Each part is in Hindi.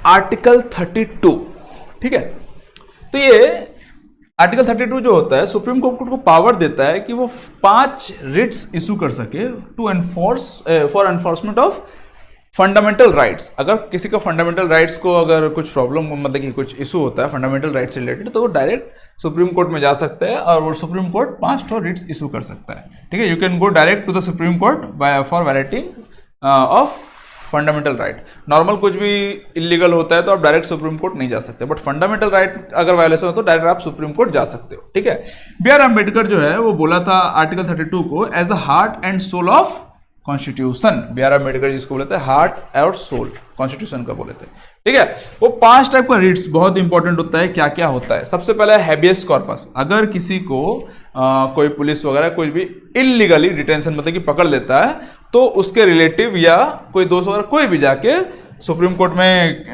आर्टिकल 32, ठीक है। तो ये आर्टिकल 32 जो होता है सुप्रीम कोर्ट को पावर देता है कि वो 5 रिट्स इशू कर सके to enforce for enforcement of fundamental rights. अगर किसी का फंडामेंटल राइट्स को अगर कुछ प्रॉब्लम मतलब कि कुछ इशू होता है फंडामेंटल राइट्स से रिलेटेड, तो वो डायरेक्ट सुप्रीम कोर्ट में जा सकते हैं और वो सुप्रीम कोर्ट 5 रिट्स इशू कर सकता है, ठीक है। You can go direct to the supreme court for violating of fundamental right. Normal कुछ भी इलीगल होता है तो आप डायरेक्ट सुप्रीम कोर्ट नहीं जा सकते, बट फंडामेंटल राइट अगर वायलेशन हो तो डायरेक्ट आप सुप्रीम कोर्ट जा सकते हो, ठीक है। बी आर अम्बेडकर जो है वो बोला था आर्टिकल 32 को as the heart and soul of constitution. B R Ambedkar जिसको बोलते हैं हार्ट और सोल कॉन्स्टिट्यूशन का बोले थे, ठीक है। वो 5 टाइप का रिट्स बहुत इंपॉर्टेंट होता है। क्या क्या होता है? सबसे पहले हैबियस कॉर्पस। अगर किसी को कोई पुलिस वगैरह कोई भी इलीगली डिटेंशन मतलब कि पकड़ लेता है तो उसके रिलेटिव या कोई दोस्त वगैरह कोई भी जाके सुप्रीम कोर्ट में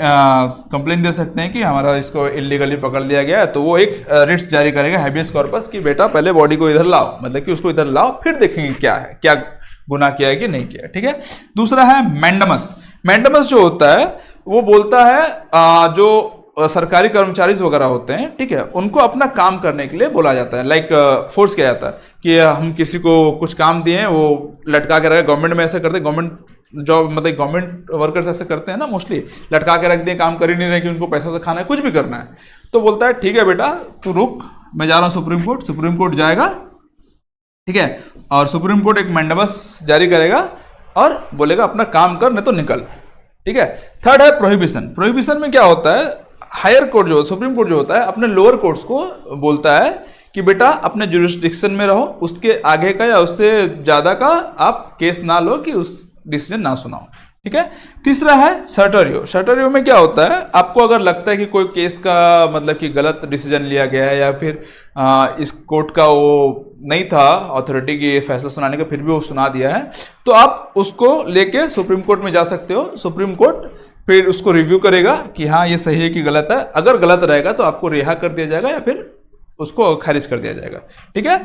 कंप्लेन दे सकते हैं कि हमारा इसको इलीगली पकड़ लिया गया है, तो वो एक रिट्स जारी करेगा हैबियस कॉर्पस कि बेटा पहले बॉडी को इधर लाओ, मतलब कि उसको इधर लाओ, फिर देखेंगे क्या है, क्या गुनाह किया है कि नहीं किया है, ठीक है। दूसरा है मैंडमस। मैंडमस जो होता है वो बोलता है जो सरकारी कर्मचारी वगैरह होते हैं, ठीक है, उनको अपना काम करने के लिए बोला जाता है, लाइक फोर्स किया जाता है कि हम किसी को कुछ काम दिए हैं वो लटका के रखे। गवर्नमेंट में ऐसा करते हैं, गवर्नमेंट जॉब मतलब गवर्नमेंट वर्कर्स ऐसे करते हैं ना, मोस्टली लटका के रख दिए, काम कर ही नहीं रहे कि उनको पैसा से खाना है, कुछ भी करना है, तो बोलता है ठीक है बेटा तू रुक, मैं जा रहा हूँ सुप्रीम कोर्ट। सुप्रीम कोर्ट जाएगा, ठीक है, और सुप्रीम कोर्ट एक मैंडमस जारी करेगा और बोलेगा अपना काम कर नहीं तो निकल, ठीक है। थर्ड है प्रोहिबिशन। प्रोहिबिशन में क्या होता है, हायर कोर्ट जो सुप्रीम कोर्ट जो होता है अपने लोअर कोर्ट्स को बोलता है कि बेटा अपने जुरिस्डिक्शन में रहो, उसके आगे का या उससे ज्यादा का आप केस ना लो कि उस डिसीजन ना सुनाओ, ठीक है। तीसरा है सर्टरियो। सर्टरियो में क्या होता है, आपको अगर लगता है कि कोई केस का मतलब कि गलत डिसीजन लिया गया है या फिर इस कोर्ट का वो नहीं था अथॉरिटी की फैसला सुनाने का, फिर भी वो सुना दिया है, तो आप उसको लेके सुप्रीम कोर्ट में जा सकते हो। सुप्रीम कोर्ट फिर उसको रिव्यू करेगा कि हाँ ये सही है कि गलत है। अगर गलत रहेगा तो आपको रिहा कर दिया जाएगा या फिर उसको खारिज कर दिया जाएगा, ठीक है।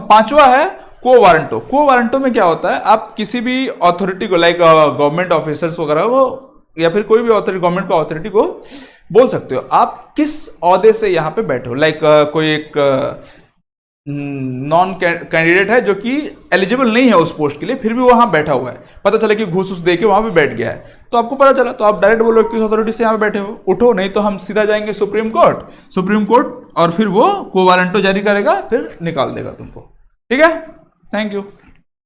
पांचवा है को वारंटो। को वारंटो में क्या होता है, आप किसी भी अथॉरिटी को लाइक गवर्नमेंट ऑफिसर्स वगैरह को या फिर कोई भी अथॉरिटी गवर्नमेंट को अथॉरिटी को बोल सकते हो आप किस ओहदे से यहाँ पे बैठो। लाइक कोई एक नॉन कैंडिडेट है जो कि एलिजिबल नहीं है उस पोस्ट के लिए, फिर भी वहां बैठा हुआ है, पता चला कि घूस दे के वहां पे बैठ गया है, तो आपको पता चला तो आप डायरेक्ट बोलो किस अथॉरिटी से यहाँ पे बैठे हो, उठो, नहीं तो हम सीधा जाएंगे सुप्रीम कोर्ट और फिर वो को वारंटो जारी करेगा, फिर निकाल देगा तुमको, ठीक है। Thank you.